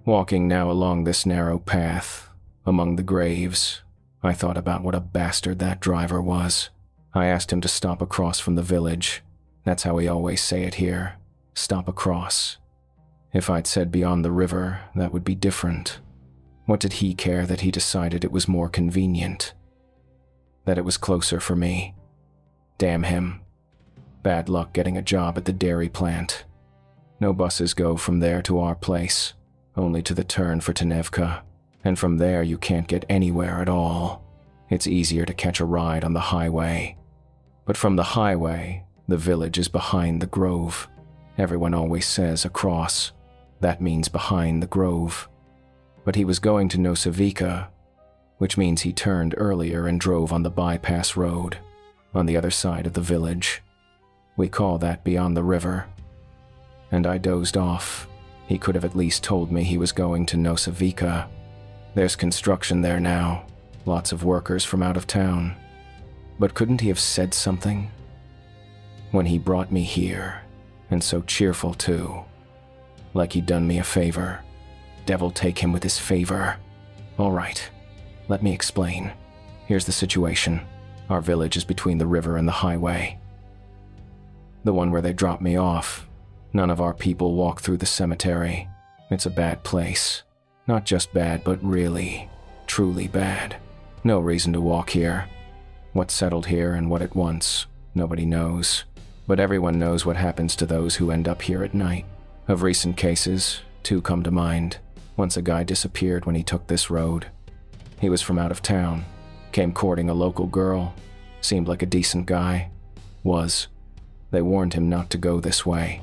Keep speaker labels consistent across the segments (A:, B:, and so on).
A: Walking now along this narrow path, among the graves, I thought about what a bastard that driver was. I asked him to stop across from the village. That's how we always say it here. Stop across. If I'd said beyond the river, that would be different. What did he care that he decided it was more convenient? That it was closer for me. Damn him. Bad luck getting a job at the dairy plant. No buses go from there to our place, only to the turn for Tenevka, and from there you can't get anywhere at all. It's easier to catch a ride on the highway. But from the highway, the village is behind the grove. Everyone always says across. That means behind the grove. But he was going to Nosavika, which means he turned earlier and drove on the bypass road, on the other side of the village. We call that beyond the river. And I dozed off. He could have at least told me he was going to Nosavika. There's construction there now, lots of workers from out of town. But couldn't he have said something? When he brought me here, and so cheerful too, like he'd done me a favor. Devil take him with his favor. All right, let me explain. Here's the situation. Our village is between the river and the highway. The one where they dropped me off. None of our people walk through the cemetery. It's a bad place. Not just bad, but really, truly bad. No reason to walk here. What's settled here and what at once, nobody knows. But everyone knows what happens to those who end up here at night. Of recent cases, 2 come to mind. Once a guy disappeared when he took this road. He was from out of town, came courting a local girl, seemed like a decent guy. Was. They warned him not to go this way.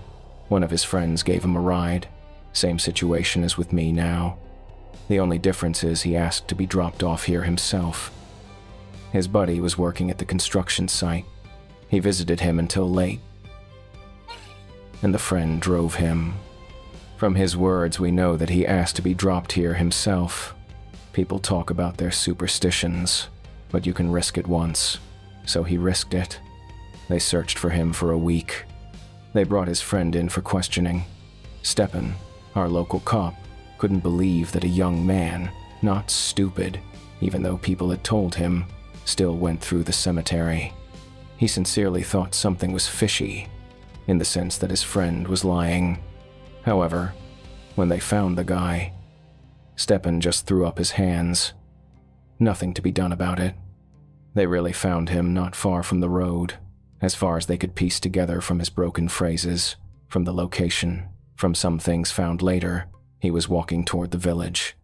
A: One of his friends gave him a ride. Same situation as with me now. The only difference is he asked to be dropped off here himself. His buddy was working at the construction site. He visited him until late, and the friend drove him. From his words, we know that he asked to be dropped here himself. People talk about their superstitions, but you can risk it once, so he risked it. They searched for him for a week. They brought his friend in for questioning. Stepan, our local cop, couldn't believe that a young man, not stupid, even though people had told him, still went through the cemetery. He sincerely thought something was fishy, in the sense that his friend was lying. However, when they found the guy, Stepan just threw up his hands. Nothing to be done about it. They really found him not far from the road, as far as they could piece together from his broken phrases, from the location, from some things found later. He was walking toward the village.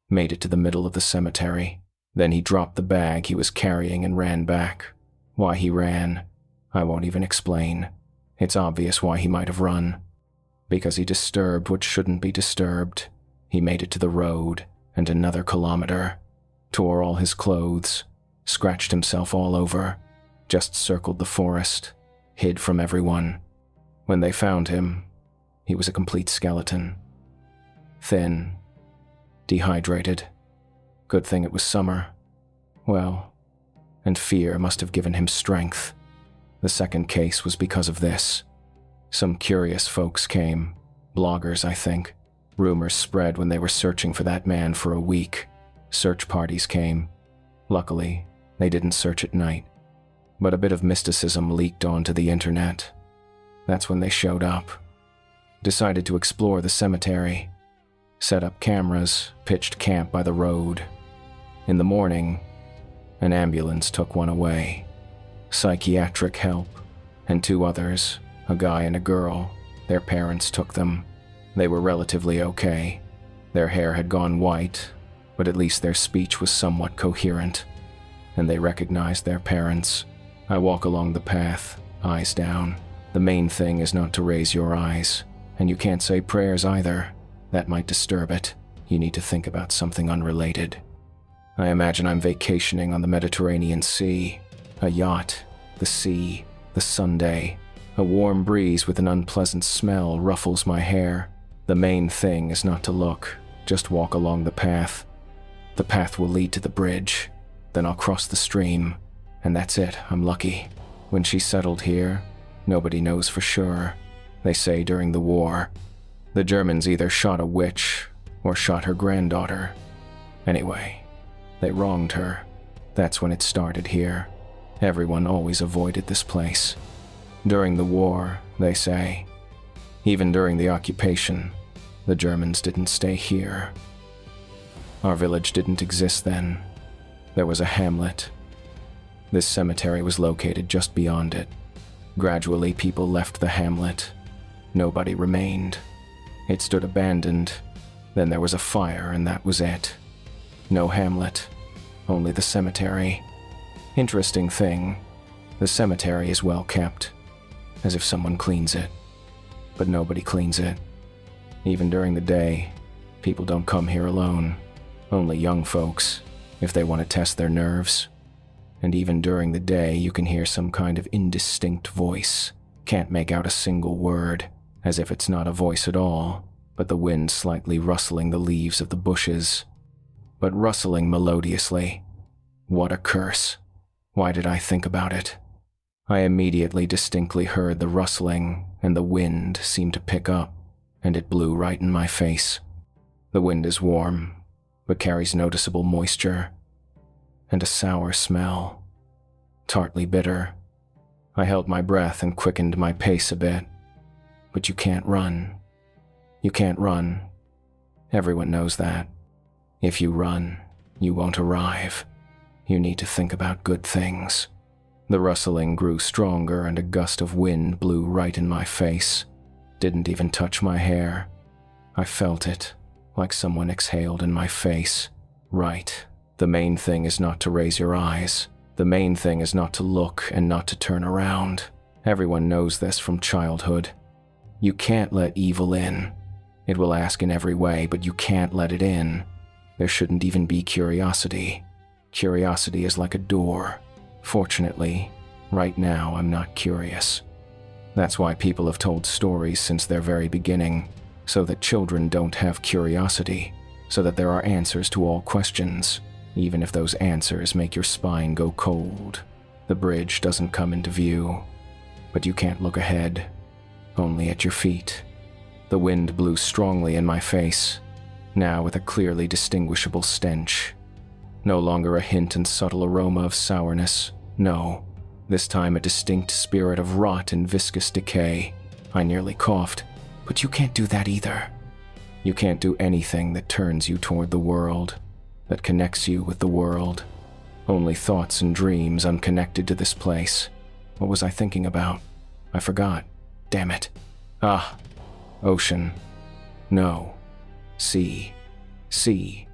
A: Made it to the middle of the cemetery. Then he dropped the bag he was carrying and ran back. Why he ran, I won't even explain. It's obvious why he might have run. Because he disturbed what shouldn't be disturbed. He made it to the road, and another kilometer. Tore all his clothes, scratched himself all over, just circled the forest, hid from everyone. When they found him, he was a complete skeleton. Thin, dehydrated. Good thing it was summer. Well, and fear must have given him strength. The second case was because of this. Some curious folks came, bloggers, I think. Rumors spread when they were searching for that man for a week. Search parties came. Luckily, they didn't search at night. But a bit of mysticism leaked onto the internet. That's when they showed up. Decided to explore the cemetery. Set up cameras, pitched camp by the road. In the morning, an ambulance took one away. Psychiatric help, and 2 others, a guy and a girl, their parents took them. They were relatively okay. Their hair had gone white, but at least their speech was somewhat coherent, and they recognized their parents. I walk along the path, eyes down. The main thing is not to raise your eyes, and you can't say prayers either. That might disturb it. You need to think about something unrelated. I imagine I'm vacationing on the Mediterranean Sea. A yacht, the sea, the Sunday. A warm breeze with an unpleasant smell ruffles my hair. The main thing is not to look, just walk along the path. The path will lead to the bridge. Then I'll cross the stream, and that's it, I'm lucky. When she settled here, nobody knows for sure. They say during the war, the Germans either shot a witch or shot her granddaughter. Anyway, they wronged her. That's when it started here. Everyone always avoided this place. During the war, they say. Even during the occupation, the Germans didn't stay here. Our village didn't exist then. There was a hamlet. This cemetery was located just beyond it. Gradually, people left the hamlet. Nobody remained. It stood abandoned. Then there was a fire, and that was it. No hamlet, only the cemetery. Interesting thing, the cemetery is well kept, as if someone cleans it. But nobody cleans it. Even during the day, people don't come here alone. Only young folks, if they want to test their nerves. And even during the day, you can hear some kind of indistinct voice. Can't make out a single word, as if it's not a voice at all, but the wind slightly rustling the leaves of the bushes. But rustling melodiously. What a curse. Why did I think about it? I immediately distinctly heard the rustling, and the wind seemed to pick up, and it blew right in my face. The wind is warm, but carries noticeable moisture, and a sour smell. Tartly bitter. I held my breath and quickened my pace a bit. But you can't run. You can't run. Everyone knows that. If you run, you won't arrive. You need to think about good things. The rustling grew stronger and a gust of wind blew right in my face. Didn't even touch my hair. I felt it, like someone exhaled in my face. Right. The main thing is not to raise your eyes. The main thing is not to look and not to turn around. Everyone knows this from childhood. You can't let evil in. It will ask in every way, but you can't let it in. There shouldn't even be curiosity. Curiosity is like a door. Fortunately, right now I'm not curious. That's why people have told stories since their very beginning, so that children don't have curiosity, so that there are answers to all questions, even if those answers make your spine go cold. The bridge doesn't come into view, but you can't look ahead, only at your feet. The wind blew strongly in my face, now with a clearly distinguishable stench. No longer a hint and subtle aroma of sourness, no. This time a distinct spirit of rot and viscous decay. I nearly coughed, but you can't do that either. You can't do anything that turns you toward the world, that connects you with the world. Only thoughts and dreams unconnected to this place. What was I thinking about? I forgot. Damn it. Ah, ocean. No. Sea. Sea.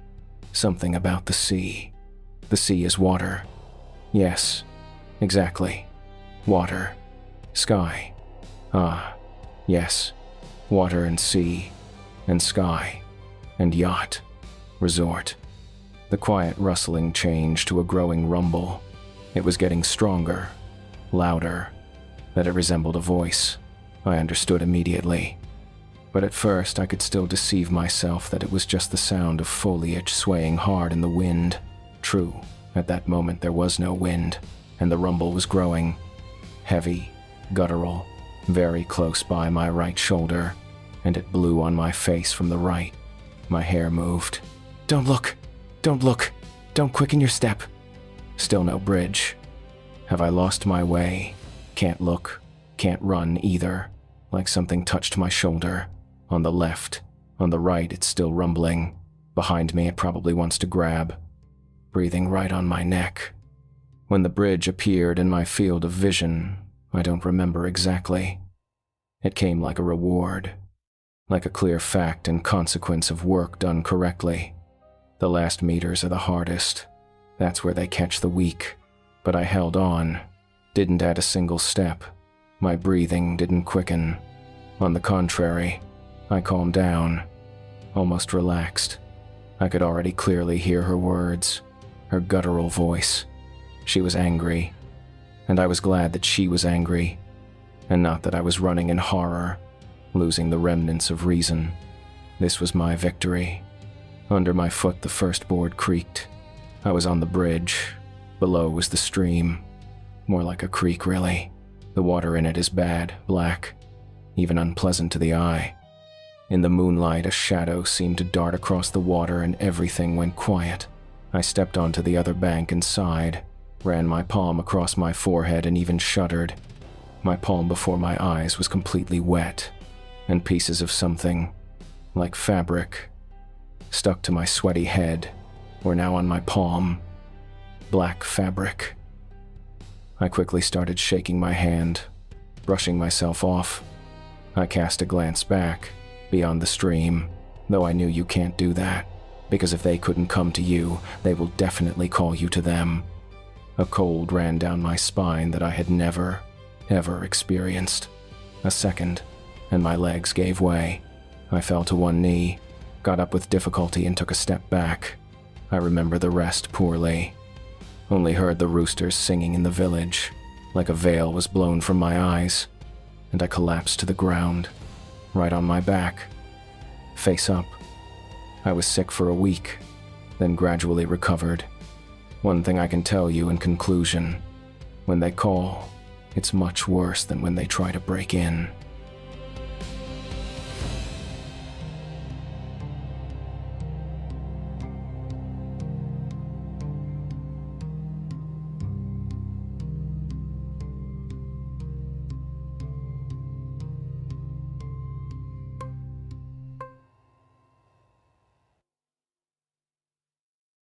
A: Something about the sea. The sea is water. Yes, exactly. Water. Sky. Ah, yes. Water and sea. And sky. And yacht. Resort. The quiet rustling changed to a growing rumble. It was getting stronger. Louder. That it resembled a voice. I understood immediately. But at first I could still deceive myself that it was just the sound of foliage swaying hard in the wind. True, at that moment there was no wind, and the rumble was growing. Heavy, guttural, very close by my right shoulder, and it blew on my face from the right. My hair moved. Don't look! Don't look! Don't quicken your step! Still no bridge. Have I lost my way? Can't look, can't run either. Like something touched my shoulder. On the left. On the right, it's still rumbling. Behind me, it probably wants to grab. Breathing right on my neck. When the bridge appeared in my field of vision, I don't remember exactly. It came like a reward. Like a clear fact and consequence of work done correctly. The last meters are the hardest. That's where they catch the weak. But I held on. Didn't add a single step. My breathing didn't quicken. On the contrary, I calmed down, almost relaxed. I could already clearly hear her words, her guttural voice. She was angry, and I was glad that she was angry, and not that I was running in horror, losing the remnants of reason. This was my victory. Under my foot the first board creaked. I was on the bridge. Below was the stream. More like a creek, really. The water in it is bad, black, even unpleasant to the eye. In the moonlight, a shadow seemed to dart across the water and everything went quiet. I stepped onto the other bank and sighed, ran my palm across my forehead and even shuddered. My palm before my eyes was completely wet, and pieces of something, like fabric, stuck to my sweaty head, were now on my palm. Black fabric. I quickly started shaking my hand, brushing myself off. I cast a glance back, beyond the stream, though I knew you can't do that, because if they couldn't come to you, they will definitely call you to them. A cold ran down my spine that I had never, ever experienced. A second, and my legs gave way. I fell to one knee, got up with difficulty and took a step back. I remember the rest poorly. Only heard the roosters singing in the village, like a veil was blown from my eyes, and I collapsed to the ground, right on my back, face up. I was sick for a week, then gradually recovered. One thing I can tell you in conclusion, when they call, it's much worse than when they try to break in.